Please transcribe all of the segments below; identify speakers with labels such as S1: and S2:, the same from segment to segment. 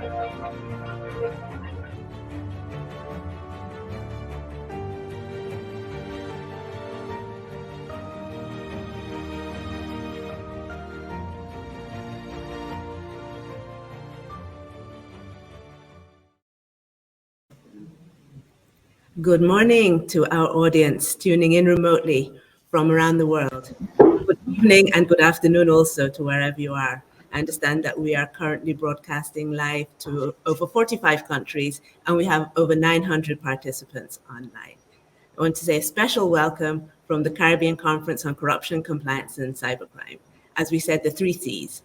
S1: Good morning to our audience tuning in remotely from around the world. Good evening and good afternoon also to wherever you are. I understand that we are currently broadcasting live to over 45 countries and we have over 900 participants online. I want to say a special welcome from the Caribbean Conference on Corruption, Compliance and Cybercrime, as we said, the 3 Cs,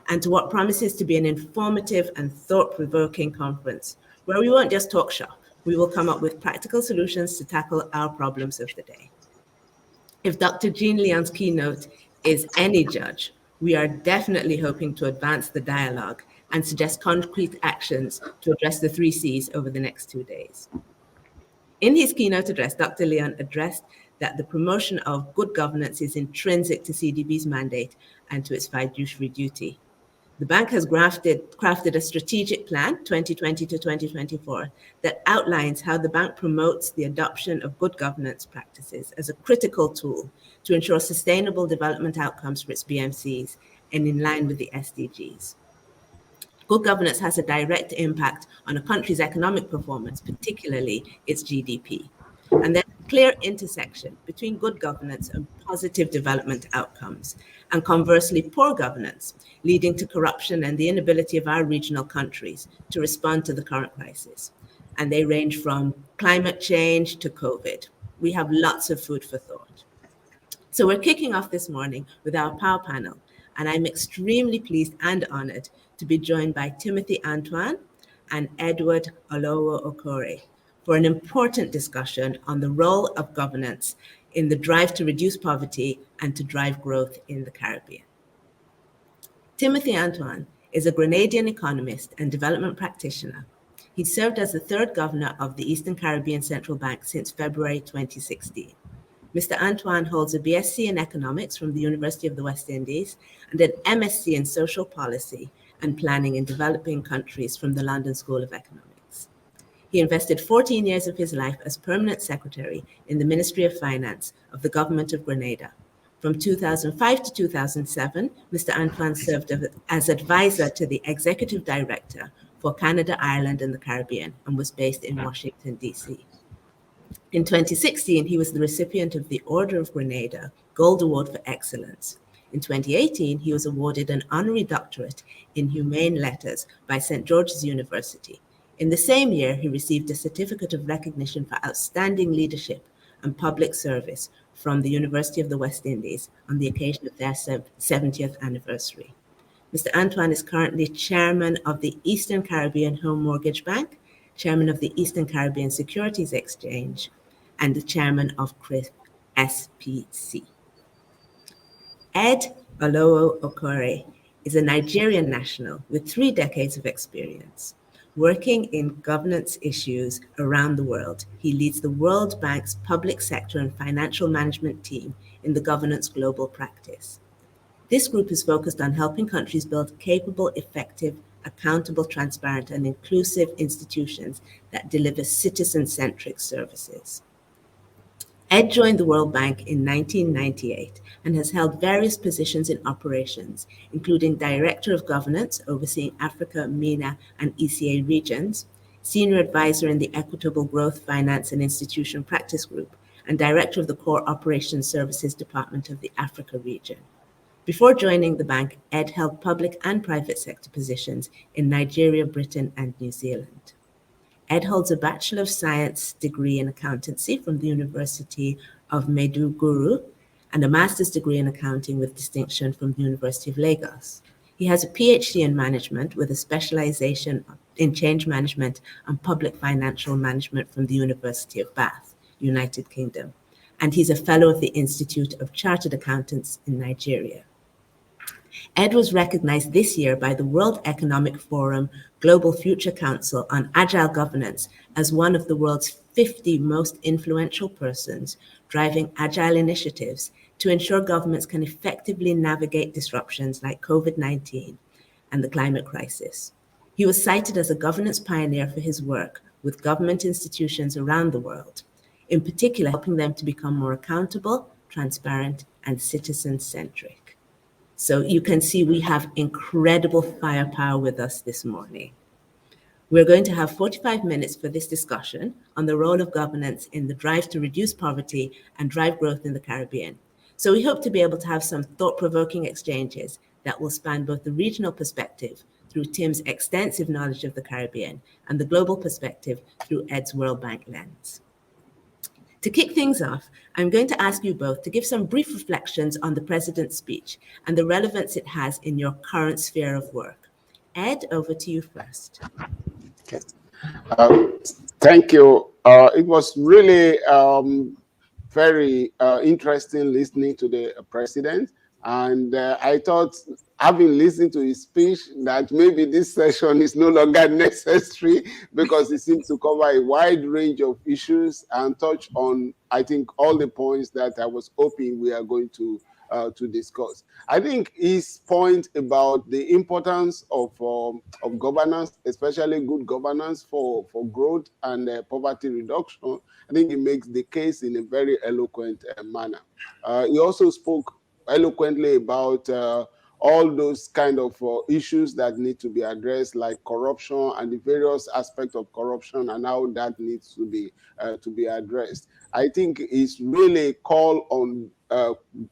S1: and to what promises to be an informative and thought-provoking conference where we won't just talk shop. We will come up with practical solutions to tackle our problems of the day. If Dr. Jean Leon's keynote is any judge, we are definitely hoping to advance the dialogue and suggest concrete actions to address the 3 Cs over the next 2 days. In his keynote address, Dr. Leon addressed that the promotion of good governance is intrinsic to CDB's mandate and to its fiduciary duty. The bank has crafted a strategic plan, 2020 to 2024, that outlines how the bank promotes the adoption of good governance practices as a critical tool to ensure sustainable development outcomes for its BMCs and in line with the SDGs. Good governance has a direct impact on a country's economic performance, particularly its GDP. And there's a clear intersection between good governance and positive development outcomes, and conversely, poor governance, leading to corruption and the inability of our regional countries to respond to the current crisis. And they range from climate change to COVID. We have lots of food for thought. So we're kicking off this morning with our power panel, and I'm extremely pleased and honored to be joined by Timothy Antoine and Edward Okere for an important discussion on the role of governance in the drive to reduce poverty and to drive growth in the Caribbean. Timothy Antoine is a Grenadian economist and development practitioner. He served as the 3rd governor of the Eastern Caribbean Central Bank since February 2016. Mr. Antoine holds a BSc in economics from the University of the West Indies and an MSc in social policy and planning in developing countries from the London School of Economics. He invested 14 years of his life as permanent secretary in the Ministry of Finance of the Government of Grenada. From 2005 to 2007, Mr. Antoine served as advisor to the executive director for Canada, Ireland, and the Caribbean, and was based in Washington, D.C. In 2016, he was the recipient of the Order of Grenada Gold Award for Excellence. In 2018, he was awarded an honorary doctorate in humane letters by St. George's University. In the same year, he received a certificate of recognition for outstanding leadership and public service from the University of the West Indies on the occasion of their 70th anniversary. Mr. Antoine is currently chairman of the Eastern Caribbean Home Mortgage Bank, chairman of the Eastern Caribbean Securities Exchange, and the chairman of CRIF SPC. Ed Okere is a Nigerian national with 3 decades of experience. Working in governance issues around the world, he leads the World Bank's public sector and financial management team in the governance global practice. This group is focused on helping countries build capable, effective, accountable, transparent, and inclusive institutions that deliver citizen-centric services. Ed joined the World Bank in 1998 and has held various positions in operations, including Director of Governance, overseeing Africa, MENA, and ECA regions, Senior Advisor in the Equitable Growth, Finance, and Institution Practice Group, and Director of the Core Operations Services Department of the Africa region. Before joining the bank, Ed held public and private sector positions in Nigeria, Britain, and New Zealand. Ed holds a Bachelor of Science degree in accountancy from the University of Maiduguri and a master's degree in accounting with distinction from the University of Lagos. He has a PhD in management with a specialization in change management and public financial management from the University of Bath, United Kingdom, and he's a fellow of the Institute of Chartered Accountants in Nigeria. Ed was recognized this year by the World Economic Forum Global Future Council on Agile Governance as one of the world's 50 most influential persons driving agile initiatives to ensure governments can effectively navigate disruptions like COVID-19 and the climate crisis. He was cited as a governance pioneer for his work with government institutions around the world, in particular helping them to become more accountable, transparent, and citizen-centric. So you can see we have incredible firepower with us this morning. We're going to have 45 minutes for this discussion on the role of governance in the drive to reduce poverty and drive growth in the Caribbean. So we hope to be able to have some thought-provoking exchanges that will span both the regional perspective through Tim's extensive knowledge of the Caribbean and the global perspective through Ed's World Bank lens. To kick things off, I'm going to ask you both to give some brief reflections on the President's speech and the relevance it has in your current sphere of work. Ed, over to you first.
S2: Okay. Thank you. It was really very interesting listening to the president. And I thought, having listened to his speech, that maybe this session is no longer necessary because it seems to cover a wide range of issues and touch on, I think, all the points that I was hoping we are going to discuss. I think his point about the importance of governance, especially good governance for growth and poverty reduction, I think he makes the case in a very eloquent manner. He also spoke eloquently about all those kind of issues that need to be addressed, like corruption and the various aspects of corruption and how that needs to be addressed. I think it's really a call on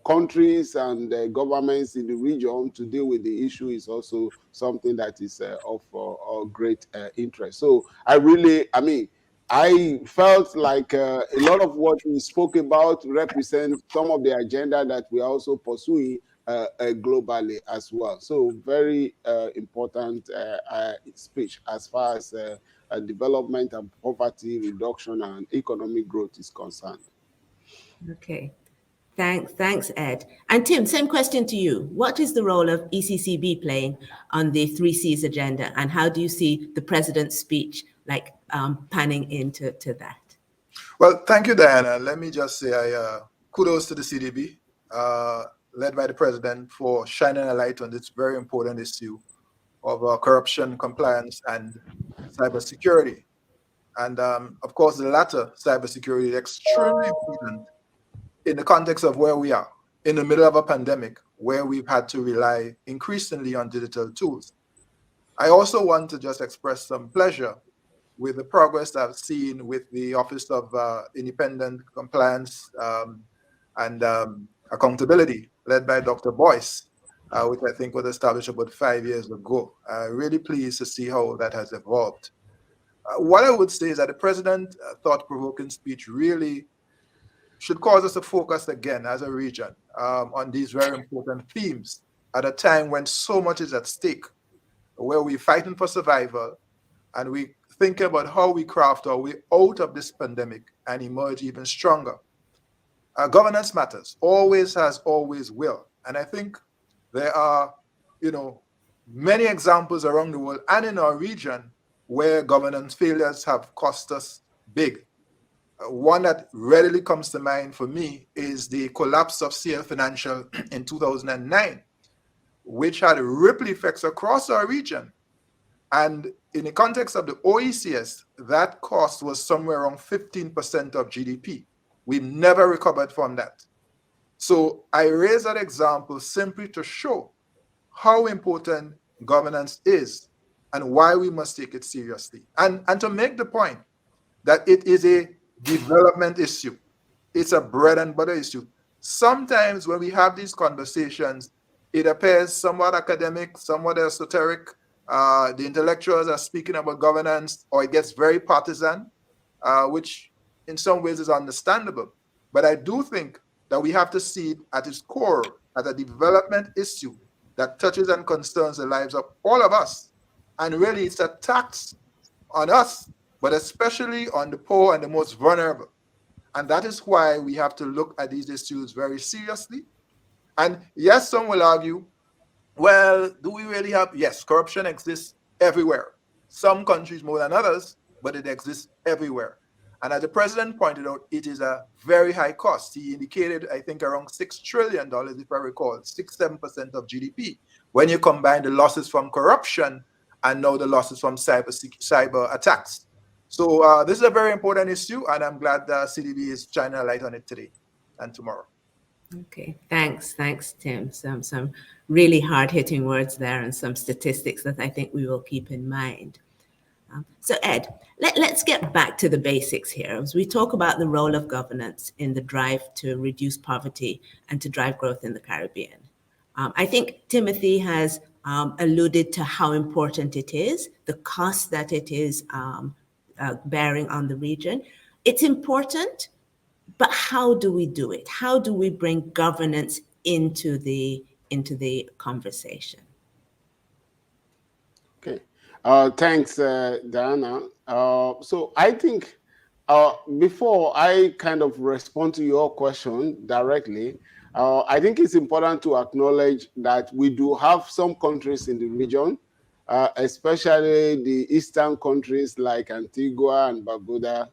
S2: countries and governments in the region to deal with the issue is also something that is of great interest. So I felt like a lot of what we spoke about represent some of the agenda that we are also pursuing globally as well. So very important speech as far as development and poverty reduction and economic growth is concerned.
S1: Okay. Thanks, Ed. And Tim, same question to you. What is the role of ECCB playing on the 3Cs agenda, and how do you see the president's speech panning into that?
S3: Well, thank you, Diana. Let me just say kudos to the CDB, led by the president, for shining a light on this very important issue of corruption, compliance, and cybersecurity. And of course, the latter, cybersecurity, is extremely important in the context of where we are, in the middle of a pandemic, where we've had to rely increasingly on digital tools. I also want to just express some pleasure with the progress I've seen with the Office of Independent Compliance and Accountability, led by Dr. Boyce, which I think was established about 5 years ago. Really pleased to see how that has evolved. What I would say is that the president's thought-provoking speech really should cause us to focus again as a region on these very important themes at a time when so much is at stake, where we're fighting for survival and we thinking about how we craft our way out of this pandemic and emerge even stronger. Governance matters, always has, always will. And I think there are, many examples around the world and in our region where governance failures have cost us big. One that readily comes to mind for me is the collapse of CL Financial in 2009, which had ripple effects across our region. And in the context of the OECS, that cost was somewhere around 15% of GDP. We've never recovered from that. So I raise that example simply to show how important governance is and why we must take it seriously. And to make the point that it is a development issue. It's a bread and butter issue. Sometimes when we have these conversations, it appears somewhat academic, somewhat esoteric. The intellectuals are speaking about governance, or it gets very partisan, which in some ways is understandable. But I do think that we have to see it at its core as a development issue that touches and concerns the lives of all of us. And really, it's a tax on us, but especially on the poor and the most vulnerable. And that is why we have to look at these issues very seriously. And yes, some will argue, well, do we really have? Yes, corruption exists everywhere. Some countries more than others, but it exists everywhere. And as the president pointed out, it is a very high cost. He indicated, I think, around $6 trillion, if I recall, 6-7% of GDP. When you combine the losses from corruption and now the losses from cyber attacks. So this is a very important issue, and I'm glad the CDB is shining a light on it today and tomorrow.
S1: Okay, thanks, Tim. Some really hard-hitting words there and some statistics that I think we will keep in mind. So Ed, let's get back to the basics here as we talk about the role of governance in the drive to reduce poverty and to drive growth in the Caribbean. I think Timothy has alluded to how important it is, the cost that it is bearing on the region. It's important, but how do we do it? How do we bring governance into the conversation?
S2: Okay. Thanks, Diana. So I think before I kind of respond to your question directly, I think it's important to acknowledge that we do have some countries in the region, especially the eastern countries like Antigua and Barbuda,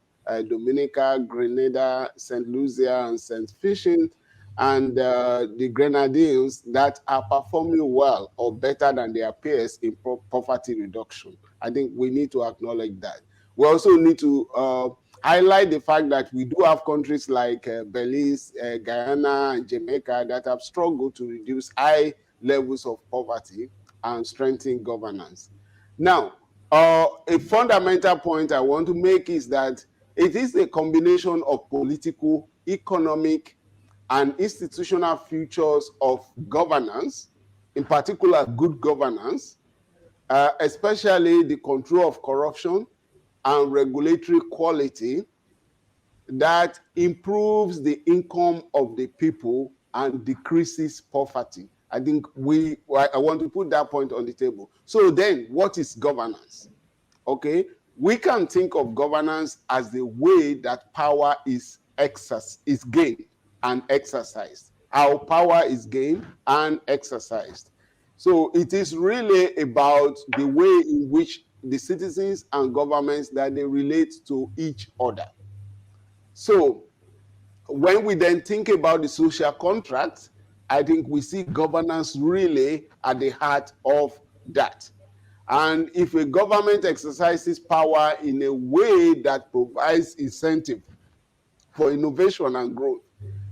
S2: Dominica, Grenada, St. Lucia, and St. Vincent, and the Grenadines that are performing well or better than their peers in poverty reduction. I think we need to acknowledge that. We also need to highlight the fact that we do have countries like Belize, Guyana, and Jamaica that have struggled to reduce high levels of poverty and strengthen governance. Now, a fundamental point I want to make is that it is a combination of political, economic, and institutional features of governance, in particular good governance, especially the control of corruption and regulatory quality that improves the income of the people and decreases poverty. I think I want to put that point on the table. So then, what is governance? Okay, we can think of governance as the way that power is gained and exercised. How power is gained and exercised. So it is really about the way in which the citizens and governments that they relate to each other. So when we then think about the social contract, I think we see governance really at the heart of that. And if a government exercises power in a way that provides incentive for innovation and growth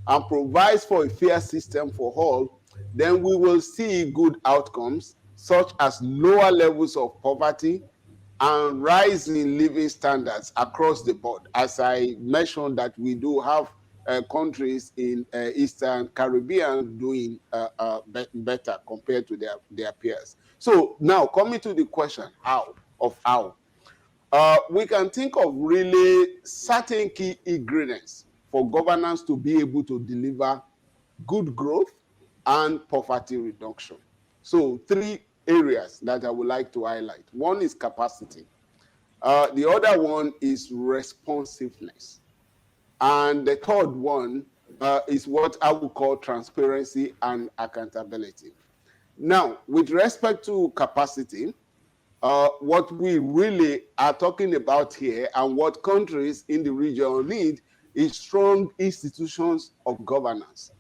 S2: and provides for a fair system for all, then we will see good outcomes such as lower levels of poverty and rising living standards across the board. As I mentioned that we do have countries in Eastern Caribbean doing better compared to their peers. So now coming to the question, how? We can think of really certain key ingredients for governance to be able to deliver good growth and poverty reduction. So 3 areas that I would like to highlight. One is capacity. The other one is responsiveness. And the third one is what I would call transparency and accountability. Now, with respect to capacity, what we really are talking about here and what countries in the region need is strong institutions of governance.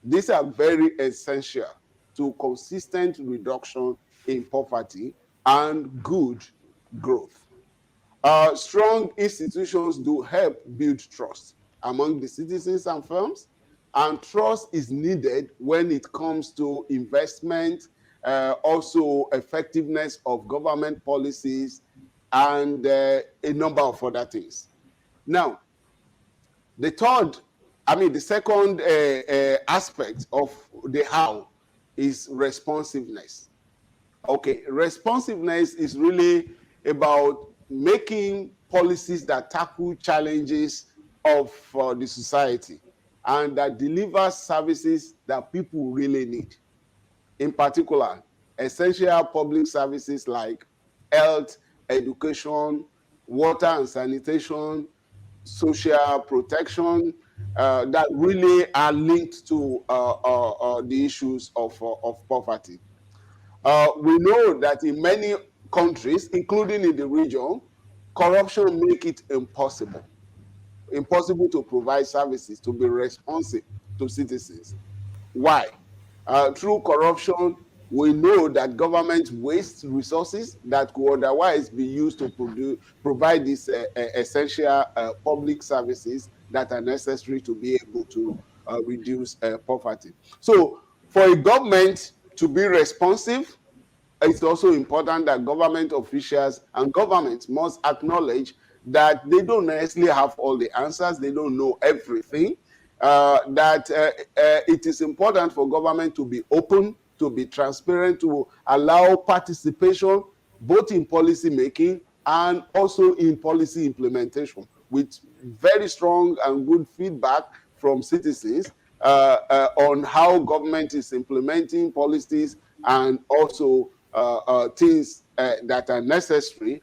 S2: These are very essential to consistent reduction in poverty and good growth. Strong institutions do help build trust among the citizens and firms, and trust is needed when it comes to investment, also effectiveness of government policies, and a number of other things. Now, the second aspect of the how is responsiveness. Okay, responsiveness is really about making policies that tackle challenges of the society and that deliver services that people really need. In particular, essential public services like health, education, water and sanitation, social protection, that really are linked to the issues of poverty. We know that in many countries, including in the region, corruption makes it impossible to provide services, to be responsive to citizens. Why? Through corruption, We know that government wastes resources that could otherwise be used to provide these essential public services that are necessary to be able to reduce poverty. So for a government to be responsive, it's also important that government officials and governments must acknowledge that they don't necessarily have all the answers, they don't know everything, that it is important for government to be open, to be transparent, to allow participation both in policy making and also in policy implementation with very strong and good feedback from citizens on how government is implementing policies and also things that are necessary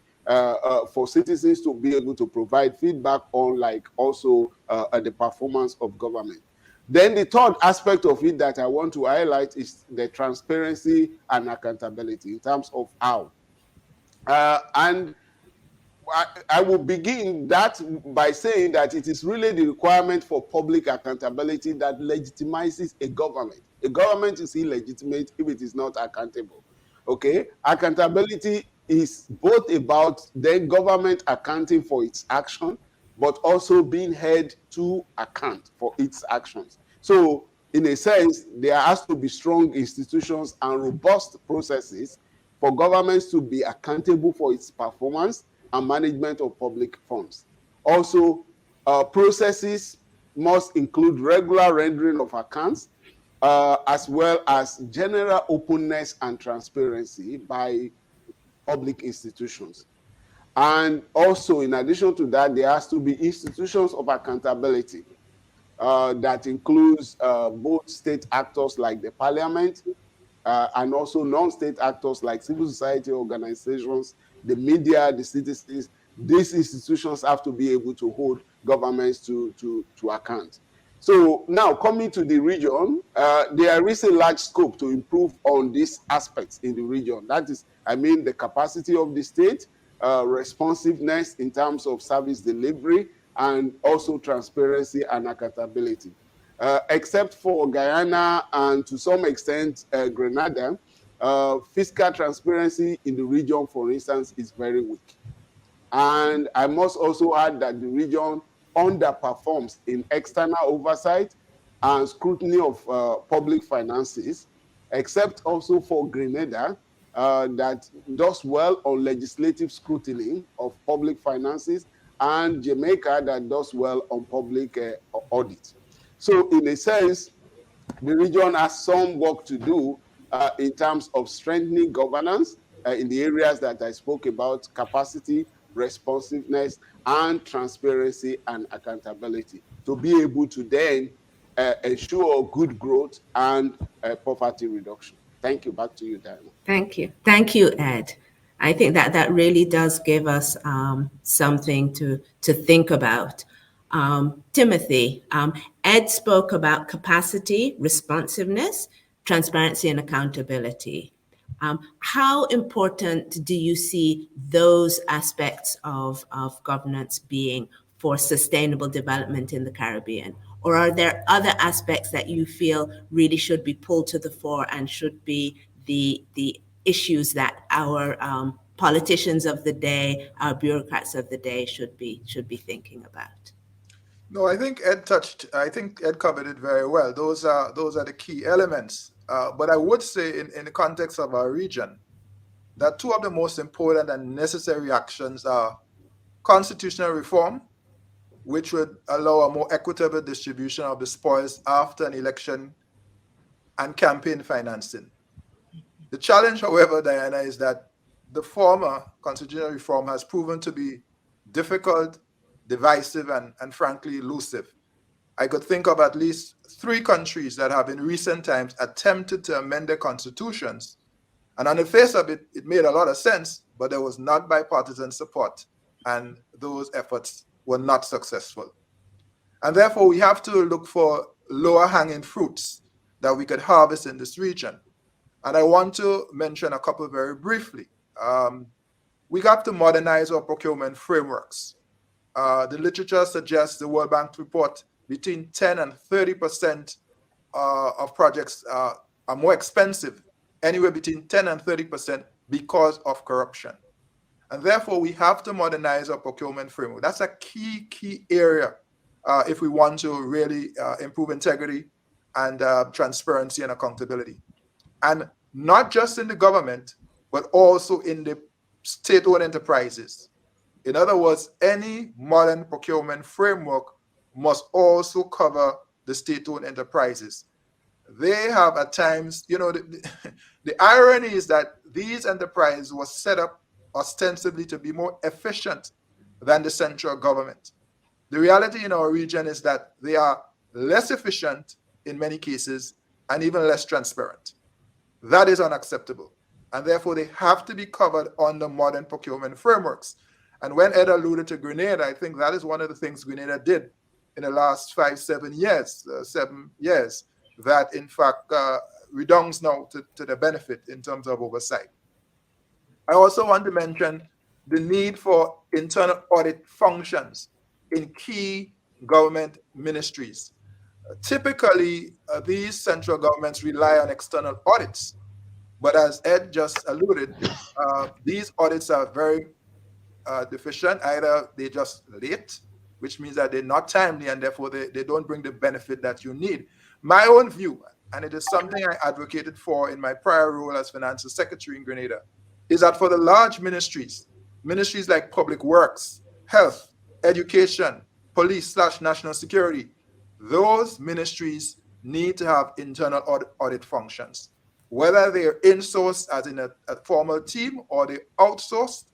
S2: for citizens to be able to provide feedback on, like also the performance of government. Then the third aspect of it that I want to highlight is the transparency and accountability in terms of how. And I will begin that by saying that it is really the requirement for public accountability that legitimizes a government. A government is illegitimate if it is not accountable. Okay, accountability is both about the government accounting for its action, but also being held to account for its actions. So in a sense, there has to be strong institutions and robust processes for governments to be accountable for its performance and management of public funds. Also, processes must include regular rendering of accounts, as well as general openness and transparency by public institutions. And also, in addition to that, there has to be institutions of accountability that includes both state actors like the parliament, and also non-state actors like civil society organizations, the media, the citizens. These institutions have to be able to hold governments to account. So now coming to the region, there is a large scope to improve on these aspects in the region. That is, I mean, the capacity of the state, responsiveness in terms of service delivery, and also transparency and accountability. Except for Guyana and to some extent Grenada, fiscal transparency in the region, for instance, is very weak. And I must also add that the region underperforms in external oversight and scrutiny of public finances, except also for Grenada, that does well on legislative scrutiny of public finances, and Jamaica that does well on public audit. So in a sense, the region has some work to do in terms of strengthening governance in the areas that I spoke about: capacity, responsiveness, and transparency and accountability, to be able to then ensure good growth and poverty reduction. Thank you. Back to you, Diana.
S1: Thank you. Thank you, Ed. I think that really does give us something to think about. Timothy, Ed spoke about capacity, responsiveness, transparency, and accountability. How important do you see those aspects of governance being for sustainable development in the Caribbean? Or are there other aspects that you feel really should be pulled to the fore and should be the issues that our politicians of the day, our bureaucrats of the day should be thinking about?
S3: No, I think Ed covered it very well. Those are the key elements. But I would say in the context of our region, that two of the most important and necessary actions are constitutional reform, which would allow a more equitable distribution of the spoils after an election, and campaign financing. The challenge, however, Diana, is that the former constitutional reform has proven to be difficult, divisive, and frankly elusive. I could think of at least 3 countries that have in recent times attempted to amend their constitutions. And on the face of it, it made a lot of sense, but there was not bipartisan support, and those efforts were not successful. And therefore, we have to look for lower hanging fruits that we could harvest in this region. And I want to mention a couple very briefly. We got to modernize our procurement frameworks. The literature suggests, the World Bank report, between 10 and 30% of projects are more expensive anywhere between 10 and 30% because of corruption. And therefore, we have to modernize our procurement framework. That's a key area if we want to really improve integrity and transparency and accountability. And not just in the government, but also in the state-owned enterprises. In other words, any modern procurement framework must also cover the state-owned enterprises. They have at times, the irony is that these enterprises were set up ostensibly to be more efficient than the central government. The reality in our region is that they are less efficient in many cases and even less transparent. That is unacceptable. And therefore, they have to be covered under modern procurement frameworks. And when Ed alluded to Grenada, I think that is one of the things Grenada did in the last 7 years, that in fact redounds now to the benefit in terms of oversight. I also want to mention the need for internal audit functions in key government ministries. Typically, these central governments rely on external audits, but as Ed just alluded, these audits are very deficient. Either they're just late, which means that they're not timely, and therefore they don't bring the benefit that you need. My own view, and it is something I advocated for in my prior role as Financial Secretary in Grenada, is that for the large ministries like Public Works, Health, Education, Police/National Security, those ministries need to have internal audit functions. Whether they're insourced as in a formal team or they're outsourced,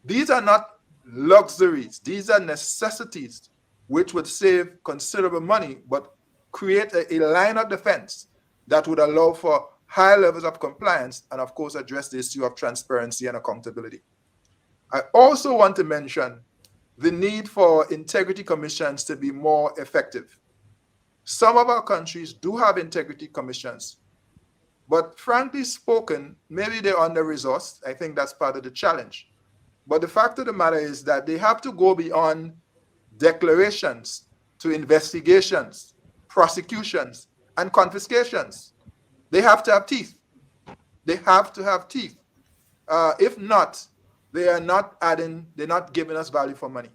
S3: these are not luxuries. These are necessities which would save considerable money, but create a line of defense that would allow for high levels of compliance and, of course, address the issue of transparency and accountability. I also want to mention the need for integrity commissions to be more effective. Some of our countries do have integrity commissions, but frankly spoken, maybe they're under-resourced. I think that's part of the challenge. But the fact of the matter is that they have to go beyond declarations to investigations, prosecutions, and confiscations. They have to have teeth. They have to have teeth. If not, they're not giving us value for money.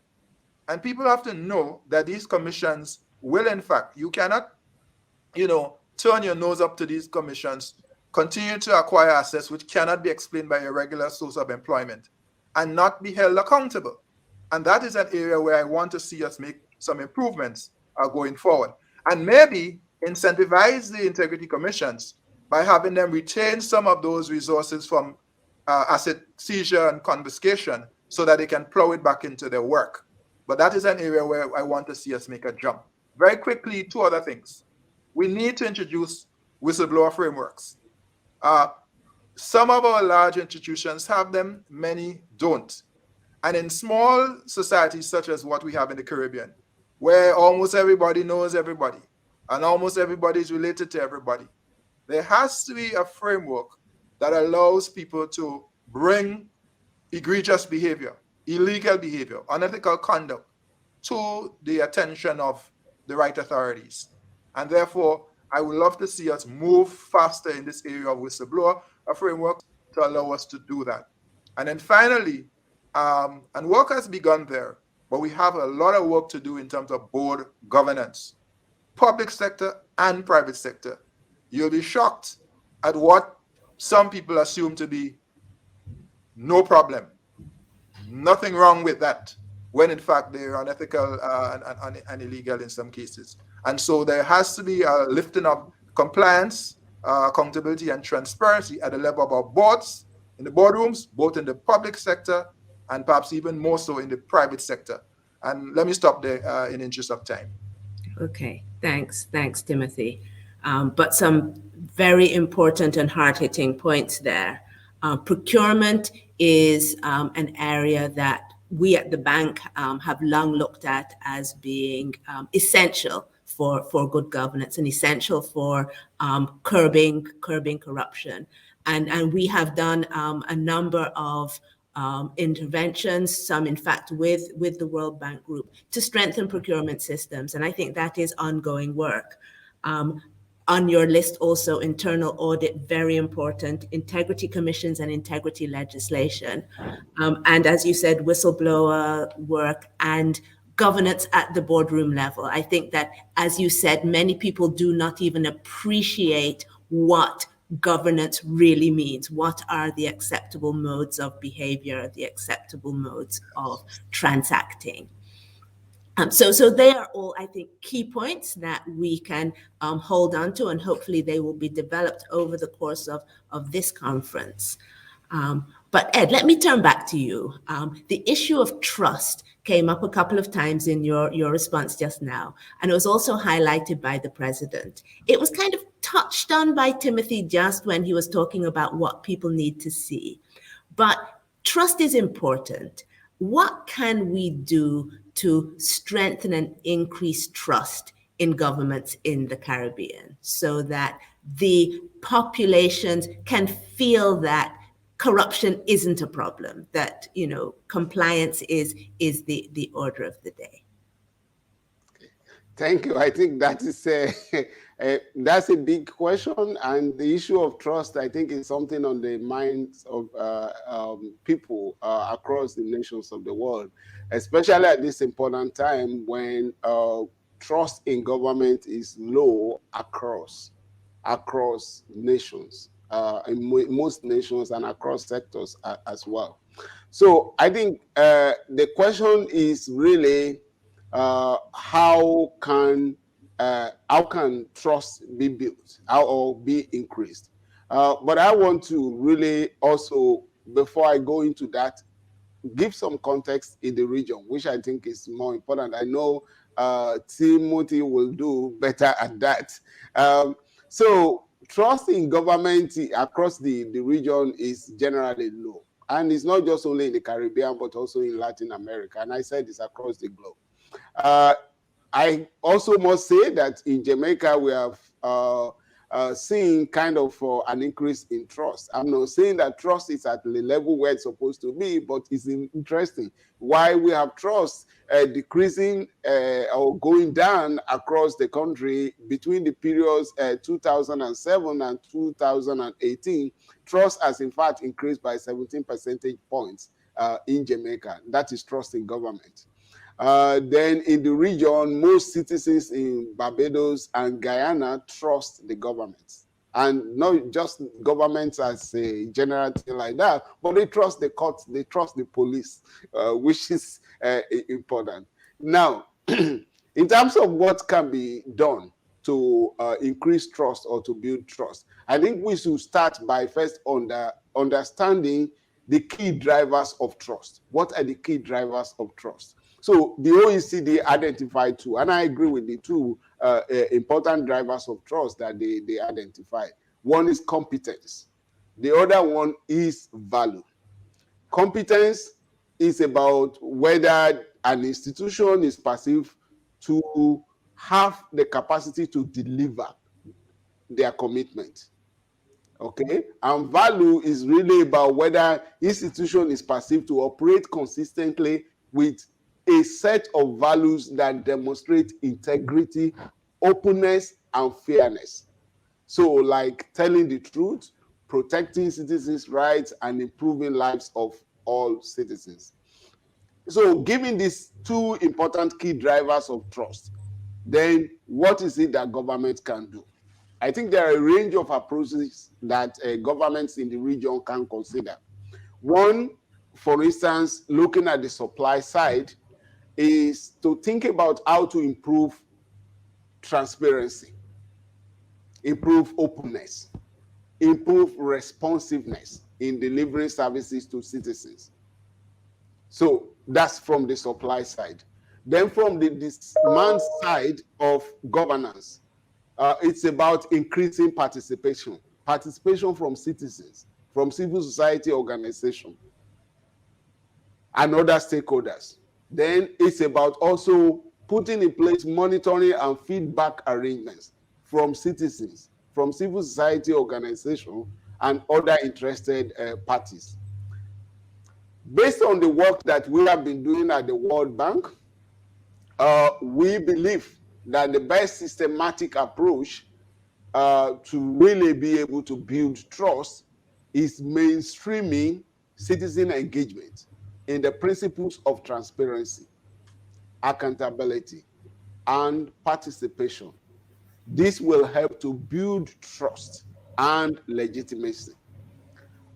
S3: And people have to know that these commissions will, in fact, you cannot, turn your nose up to these commissions, continue to acquire assets which cannot be explained by a regular source of employment, and not be held accountable. And that is an area where I want to see us make some improvements going forward. And maybe incentivize the integrity commissions by having them retain some of those resources from asset seizure and confiscation so that they can plow it back into their work. But that is an area where I want to see us make a jump. Very quickly, two other things. We need to introduce whistleblower frameworks. Some of our large institutions have them, many don't. And in small societies such as what we have in the Caribbean, where almost everybody knows everybody, and almost everybody is related to everybody, there has to be a framework that allows people to bring egregious behavior, illegal behavior, unethical conduct to the attention of the right authorities. And therefore, I would love to see us move faster in this area of whistleblower framework to allow us to do that. And then finally, and work has begun there, but we have a lot of work to do in terms of board governance, public sector and private sector. You'll be shocked at what some people assume to be no problem, nothing wrong with that, when in fact they're unethical and illegal in some cases. And so there has to be a lifting of compliance, accountability, and transparency at the level of our boards, in the boardrooms, both in the public sector and perhaps even more so in the private sector. And let me stop there in the interest of time.
S1: Okay, thanks, Timothy. But some very important and hard-hitting points there. Procurement is an area that we at the bank have long looked at as being essential for good governance and essential for curbing corruption. And we have done a number of interventions, some in fact with the World Bank Group, to strengthen procurement systems. And I think that is ongoing work. On your list also, internal audit, very important, integrity commissions and integrity legislation. And as you said, whistleblower work and governance at the boardroom level. I think that, as you said, many people do not even appreciate what governance really means. What are the acceptable modes of behavior, the acceptable modes of transacting? So they are all, I think, key points that we can hold on to, and hopefully they will be developed over the course of this conference. But Ed, let me turn back to you. The issue of trust came up a couple of times in your response just now, and it was also highlighted by the president. It was kind of touched on by Timothy just when he was talking about what people need to see. But trust is important. What can we do to strengthen and increase trust in governments in the Caribbean so that the populations can feel that corruption isn't a problem, that, you know, compliance is the order of the day?
S2: Thank you. I think that is that's a big question, and the issue of trust, I think, is something on the minds of people across the nations of the world, especially at this important time when trust in government is low across nations, in most nations and across sectors as well. So I think the question is really, how can trust be built, or be increased? But I want to really also, before I go into that, give some context in the region, which I think is more important. I know Timothy will do better at that. So trust in government across the region is generally low. And it's not just only in the Caribbean, but also in Latin America. And I said it's across the globe. I also must say that in Jamaica, we have seen kind of an increase in trust. I'm not saying that trust is at the level where it's supposed to be, but it's interesting why we have trust decreasing or going down across the country between the periods 2007 and 2018. Trust has in fact increased by 17 percentage points in Jamaica. That is trust in government. Then in the region, most citizens in Barbados and Guyana trust the government. And not just governments as a general thing like that, but they trust the courts, they trust the police, which is important. Now, in terms of what can be done to increase trust or to build trust, I think we should start by first understanding the key drivers of trust. What are the key drivers of trust? So the OECD identified two, and I agree with the two important drivers of trust that they identified. One is competence. The other one is value. Competence is about whether an institution is perceived to have the capacity to deliver their commitment. Okay, and value is really about whether institution is perceived to operate consistently with a set of values that demonstrate integrity, openness, and fairness. So, like telling the truth, protecting citizens' rights, and improving lives of all citizens. So, given these two important key drivers of trust, then what is it that government can do? I think there are a range of approaches that governments in the region can consider. One, for instance, looking at the supply side, is to think about how to improve transparency, improve openness, improve responsiveness in delivering services to citizens. So that's from the supply side. Then from the demand side of governance, it's about increasing participation from citizens, from civil society organizations, and other stakeholders. Then it's about also putting in place monitoring and feedback arrangements from citizens, from civil society organizations, and other interested parties. Based on the work that we have been doing at the World Bank, we believe that the best systematic approach to really be able to build trust is mainstreaming citizen engagement in the principles of transparency, accountability, and participation. This will help to build trust and legitimacy.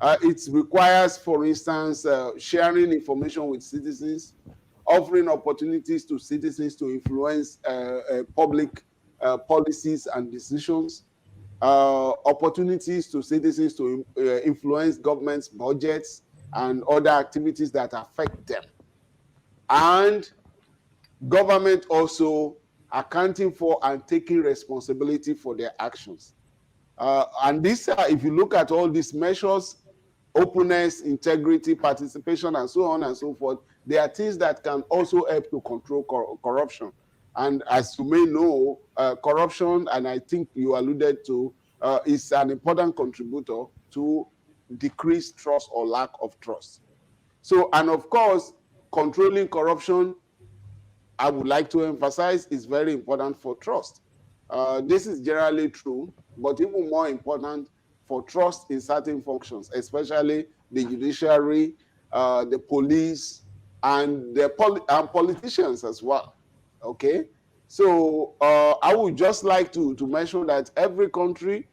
S2: It requires, for instance, sharing information with citizens, offering opportunities to citizens to influence public policies and decisions, opportunities to citizens to influence government's budgets and other activities that affect them. And government also accounting for and taking responsibility for their actions. And this, if you look at all these measures, openness, integrity, participation, and so on and so forth, they are things that can also help to control corruption. And as you may know, corruption, and I think you alluded to, is an important contributor to decreased trust or lack of trust. So, and of course, controlling corruption, I would like to emphasize, is very important for trust. This is generally true, but even more important for trust in certain functions, especially the judiciary, the police, and the politicians as well. Okay, so I would just like to mention that every country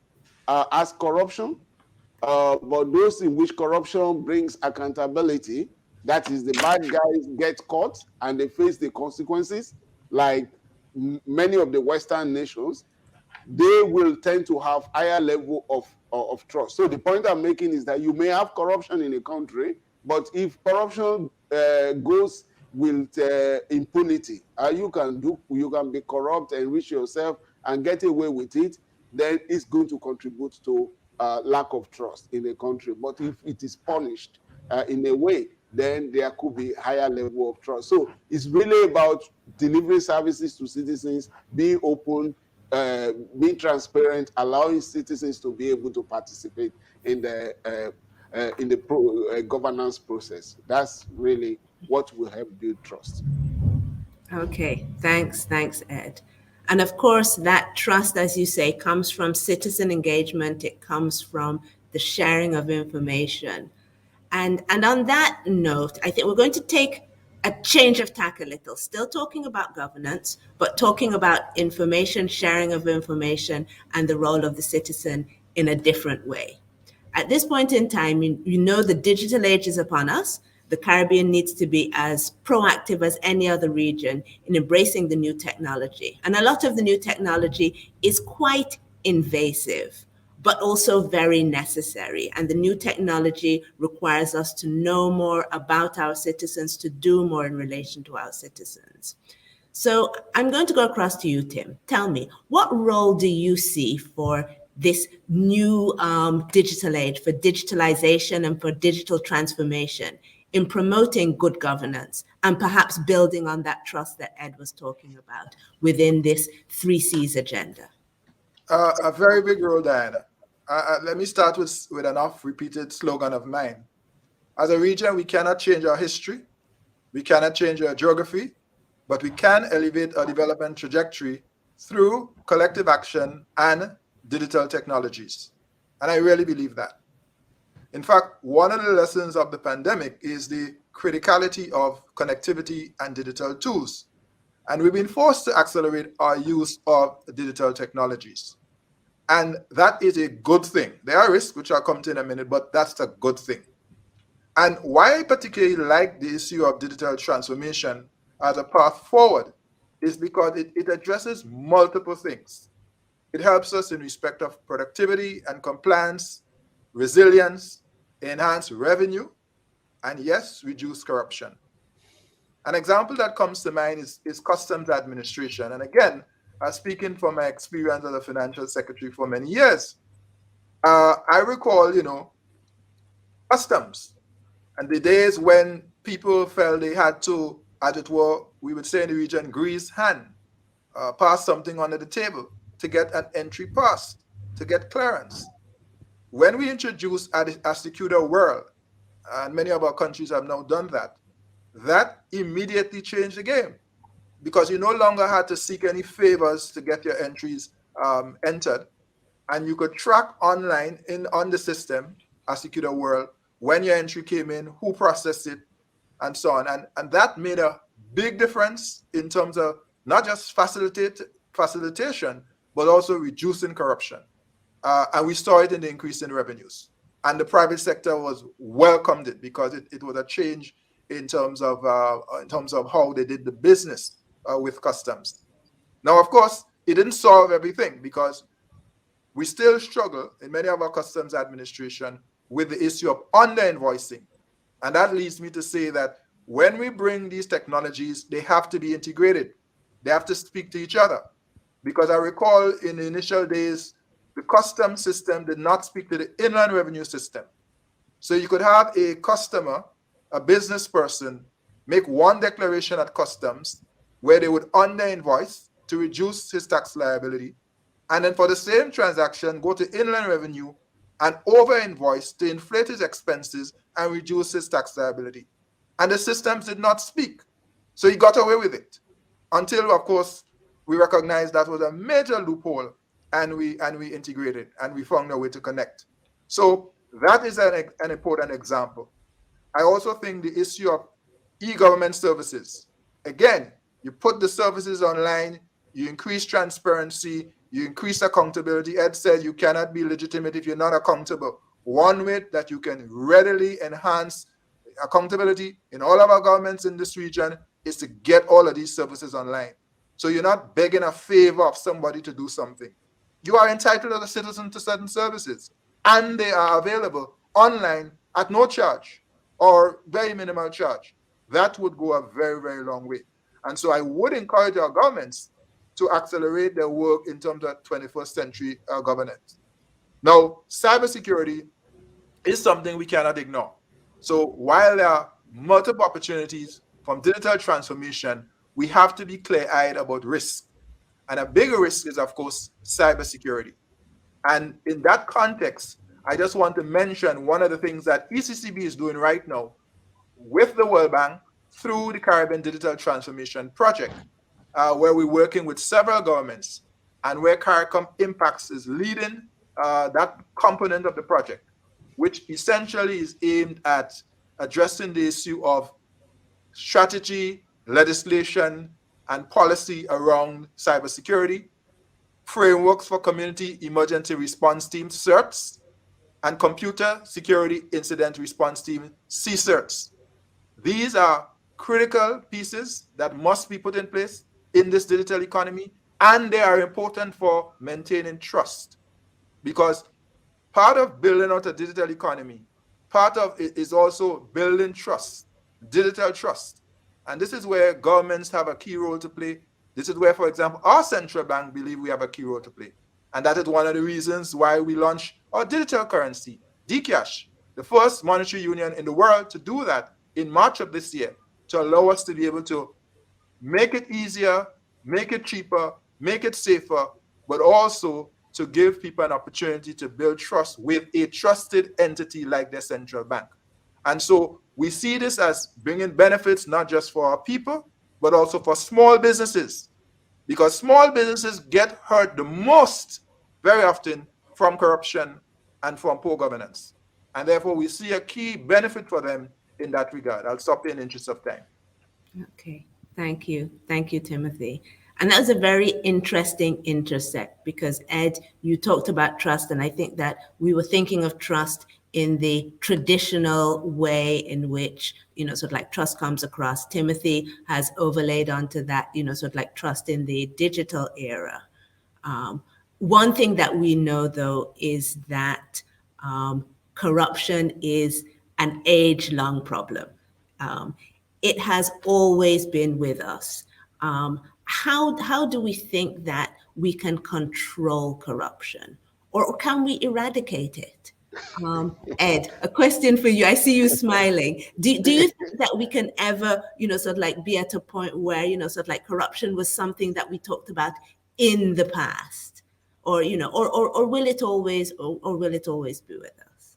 S2: has corruption, but those in which corruption brings accountability, that is, the bad guys get caught and they face the consequences, like many of the Western nations, they will tend to have higher level of trust. So the point I'm making is that you may have corruption in a country, but if corruption goes with impunity, you can be corrupt, enrich yourself, and get away with it, then it's going to contribute to lack of trust in a country. But if it is punished in a way, then there could be higher level of trust. So it's really about delivering services to citizens, being open, being transparent, allowing citizens to be able to participate in the governance process. That's really what will help build trust.
S1: Okay, thanks, Ed. And of course, that trust, as you say, comes from citizen engagement. It comes from the sharing of information. And on that note, I think we're going to take a change of tack a little, still talking about governance, but talking about information, sharing of information, and the role of the citizen in a different way. At this point in time, you know the digital age is upon us. The Caribbean needs to be as proactive as any other region in embracing the new technology. And a lot of the new technology is quite invasive, but also very necessary. And the new technology requires us to know more about our citizens, to do more in relation to our citizens. So I'm going to go across to you, Tim. Tell me, what role do you see for this new digital age, for digitalization and for digital transformation in promoting good governance and perhaps building on that trust that Ed was talking about within this 3Cs agenda?
S3: A very big role, Diana. Let me start with an oft-repeated slogan of mine. As a region, we cannot change our history, we cannot change our geography, but we can elevate our development trajectory through collective action and digital technologies. And I really believe that. In fact, one of the lessons of the pandemic is the criticality of connectivity and digital tools. And we've been forced to accelerate our use of digital technologies. And that is a good thing. There are risks, which I'll come to in a minute, but that's a good thing. And why I particularly like the issue of digital transformation as a path forward is because it addresses multiple things. It helps us in respect of productivity and compliance, resilience, enhance revenue, and yes, reduce corruption. An example that comes to mind is customs administration. And again, speaking from my experience as a financial secretary for many years, I recall, customs and the days when people felt they had to, as it were, we would say in the region, grease hand, pass something under the table to get an entry pass, to get clearance. When we introduced a secure world, and many of our countries have now done that, that immediately changed the game, because you no longer had to seek any favors to get your entries entered. and you could track online on the system, as Secure World, when your entry came in, who processed it, and so on. And that made a big difference in terms of not just facilitation, but also reducing corruption. And we saw it in the increase in revenues. And the private sector welcomed it because it was a change in terms of how they did the business with customs. Now, of course, it didn't solve everything because we still struggle in many of our customs administration with the issue of under-invoicing. And that leads me to say that when we bring these technologies, they have to be integrated. They have to speak to each other. Because I recall in the initial days, the customs system did not speak to the inland revenue system. So you could have a customer, a business person, make one declaration at customs where they would under-invoice to reduce his tax liability. And then for the same transaction, go to inland revenue and over-invoice to inflate his expenses and reduce his tax liability. And the systems did not speak. So he got away with it until, of course, we recognized that was a major loophole and we integrated and we found a way to connect. So that is an important example. I also think the issue of e-government services. Again, you put the services online, you increase transparency, you increase accountability. Ed said you cannot be legitimate if you're not accountable. One way that you can readily enhance accountability in all of our governments in this region is to get all of these services online. So you're not begging a favor of somebody to do something. You are entitled as a citizen to certain services, and they are available online at no charge or very minimal charge. That would go a very, very long way. And so I would encourage our governments to accelerate their work in terms of 21st century governance. Now, cybersecurity is something we cannot ignore. So while there are multiple opportunities from digital transformation, we have to be clear-eyed about risk. And a bigger risk is, of course, cybersecurity. And in that context, I just want to mention one of the things that Eccb is doing right now with the World Bank through the Caribbean Digital Transformation Project, where we're working with several governments and where CARICOM Impacts is leading that component of the project, which essentially is aimed at addressing the issue of strategy, legislation, and policy around cybersecurity, frameworks for community emergency response team CERTs, and computer security incident response team CSERTs. These are critical pieces that must be put in place in this digital economy, and they are important for maintaining trust. Because part of building out a digital economy, part of it is also building trust, digital trust. And this is where governments have a key role to play. This is where, for example, our central bank believe we have a key role to play. And that is one of the reasons why we launched our digital currency, Dcash, the first monetary union in the world to do that in March of this year, to allow us to be able to make it easier, make it cheaper, make it safer, but also to give people an opportunity to build trust with a trusted entity like their central bank. And so we see this as bringing benefits not just for our people, but also for small businesses, because small businesses get hurt the most very often from corruption and from poor governance. And therefore, we see a key benefit for them in that regard. I'll stop in the interest of time.
S1: Okay, thank you. Thank you, Timothy. And that was a very interesting intersect because, Ed, you talked about trust, and I think that we were thinking of trust in the traditional way in which, sort of like trust comes across. Timothy has overlaid onto that, sort of like trust in the digital era. One thing that we know, though, is that corruption is an age-long problem. It has always been with us. How do we think that we can control corruption, or can we eradicate it? Ed, a question for you. I see you smiling. Do you think that we can ever, sort of like be at a point where, sort of like corruption was something that we talked about in the past, or or will it always be with us?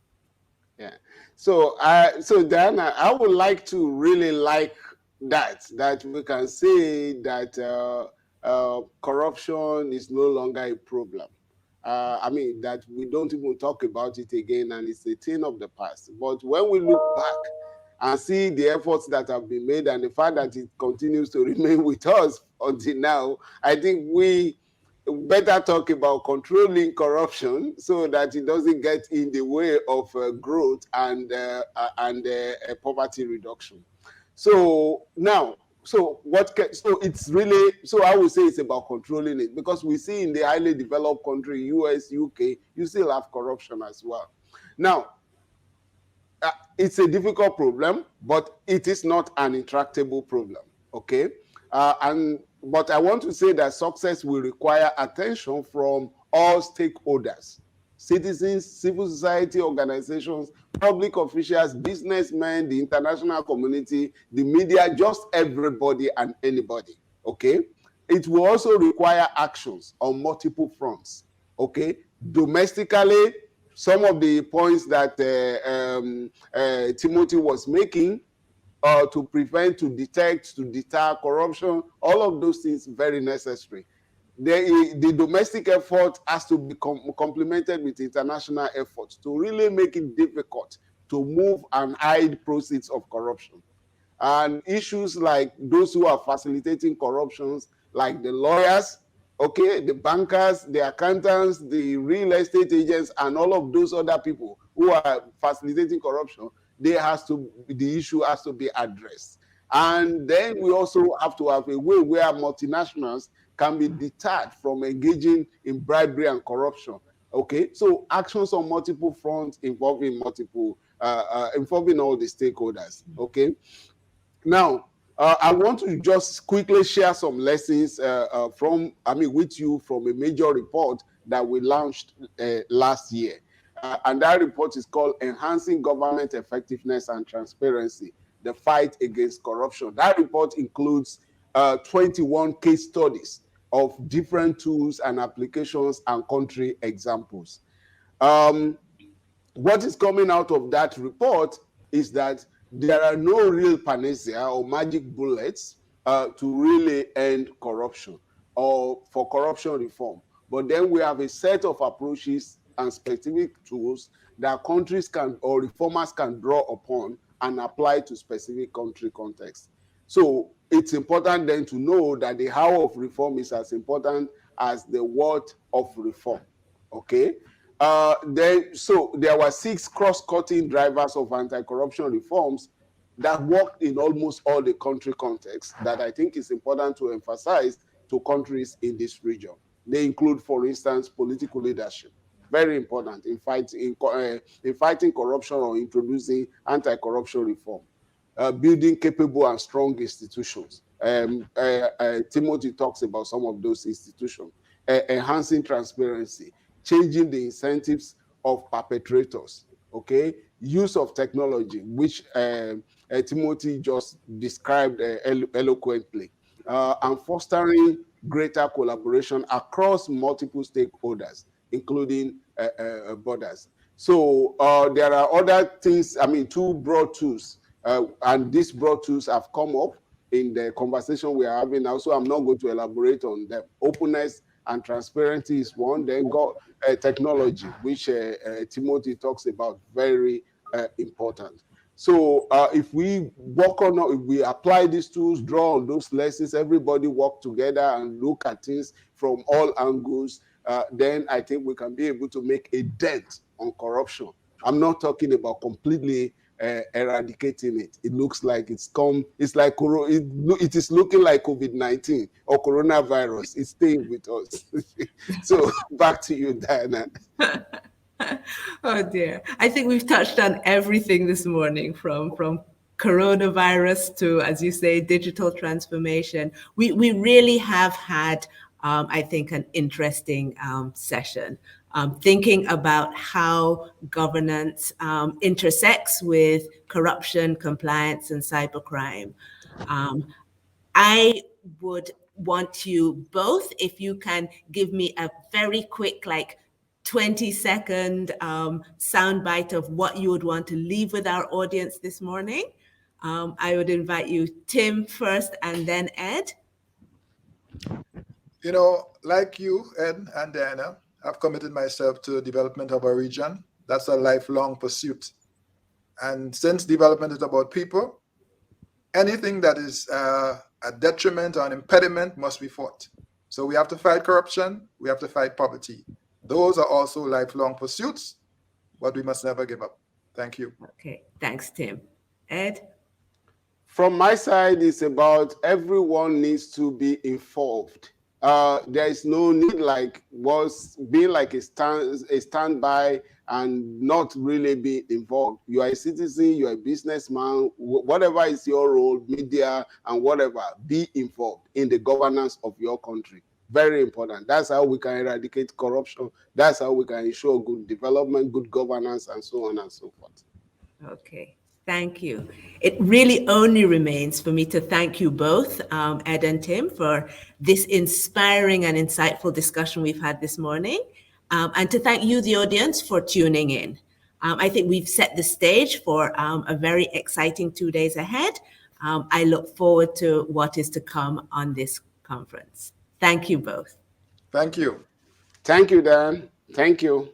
S2: Yeah. So Diana, I would like to really like that we can say that corruption is no longer a problem. I mean, that we don't even talk about it again, and it's a thing of the past. But when we look back and see the efforts that have been made and the fact that it continues to remain with us until now, I think we better talk about controlling corruption so that it doesn't get in the way of growth and poverty reduction. So now, so it's really, so I would say it's about controlling it, because we see in the highly developed country, US, UK, you still have corruption as well. Now, it's a difficult problem, but it is not an intractable problem, okay? But I want to say that success will require attention from all stakeholders: citizens, civil society organizations, public officials, businessmen, the international community, the media, just everybody and anybody, okay? It will also require actions on multiple fronts, okay? Domestically, some of the points that Timothy was making, to prevent, to detect, to deter corruption, all of those things very necessary. The domestic effort has to be complemented with international efforts to really make it difficult to move and hide proceeds of corruption. And issues like those who are facilitating corruptions, like the lawyers, okay, the bankers, the accountants, the real estate agents, and all of those other people who are facilitating corruption, the issue has to be addressed. And then we also have to have a way where multinationals can be deterred from engaging in bribery and corruption. Okay, so actions on multiple fronts involving involving all the stakeholders. Okay, now I want to just quickly share some lessons with you from a major report that we launched last year. And that report is called Enhancing Government Effectiveness and Transparency, the Fight Against Corruption. That report includes 21 case studies of different tools and applications and country examples. What is coming out of that report is that there are no real panacea or magic bullets to really end corruption or for corruption reform. But then we have a set of approaches and specific tools that countries can, or reformers can, draw upon and apply to specific country context. So it's important then to know that the how of reform is as important as the what of reform. Okay. So there were 6 cross-cutting drivers of anti-corruption reforms that worked in almost all the country contexts that I think is important to emphasize to countries in this region. They include, for instance, political leadership, very important in fighting corruption or introducing anti-corruption reform. Building capable and strong institutions. Timothy talks about some of those institutions. Enhancing transparency, changing the incentives of perpetrators, okay? Use of technology, which Timothy just described eloquently, and fostering greater collaboration across multiple stakeholders, including borders. So there are other things, 2 broad tools, and these broad tools have come up in the conversation we are having now, so I'm not going to elaborate on them. Openness and transparency is one, then technology, which Timothy talks about, very important. So if we apply these tools, draw on those lessons, everybody work together and look at things from all angles, then I think we can be able to make a dent on corruption. I'm not talking about completely eradicating it. It looks like it is looking like COVID-19 or coronavirus. It's staying with us. So back to you, Diana.
S1: Oh dear. I think we've touched on everything this morning, from coronavirus to, as you say, digital transformation. We really have had, I think, an interesting session. Thinking about how governance intersects with corruption, compliance, and cybercrime. I would want you both, if you can give me a very quick, 20-second soundbite of what you would want to leave with our audience this morning. I would invite you, Tim first, and then Ed.
S3: Like you, Ed and Diana, I've committed myself to the development of our region. That's a lifelong pursuit. And since development is about people, anything that is a detriment or an impediment must be fought. So we have to fight corruption, we have to fight poverty. Those are also lifelong pursuits, but we must never give up. Thank you.
S1: Okay, thanks, Tim. Ed?
S2: From my side, it's about everyone needs to be involved. There is no need being like a standby and not really be involved. You are a citizen, you are a businessman, whatever is your role, media and whatever, be involved in the governance of your country. Very important. That's how we can eradicate corruption. That's how we can ensure good development, good governance, and so on and so forth.
S1: Okay, thank you. It really only remains for me to thank you both, Ed and Tim, for this inspiring and insightful discussion we've had this morning, and to thank you, the audience, for tuning in. I think we've set the stage for a very exciting 2 days ahead. I look forward to what is to come on this conference. Thank you both.
S3: Thank you.
S2: Thank you, Dan. Thank you.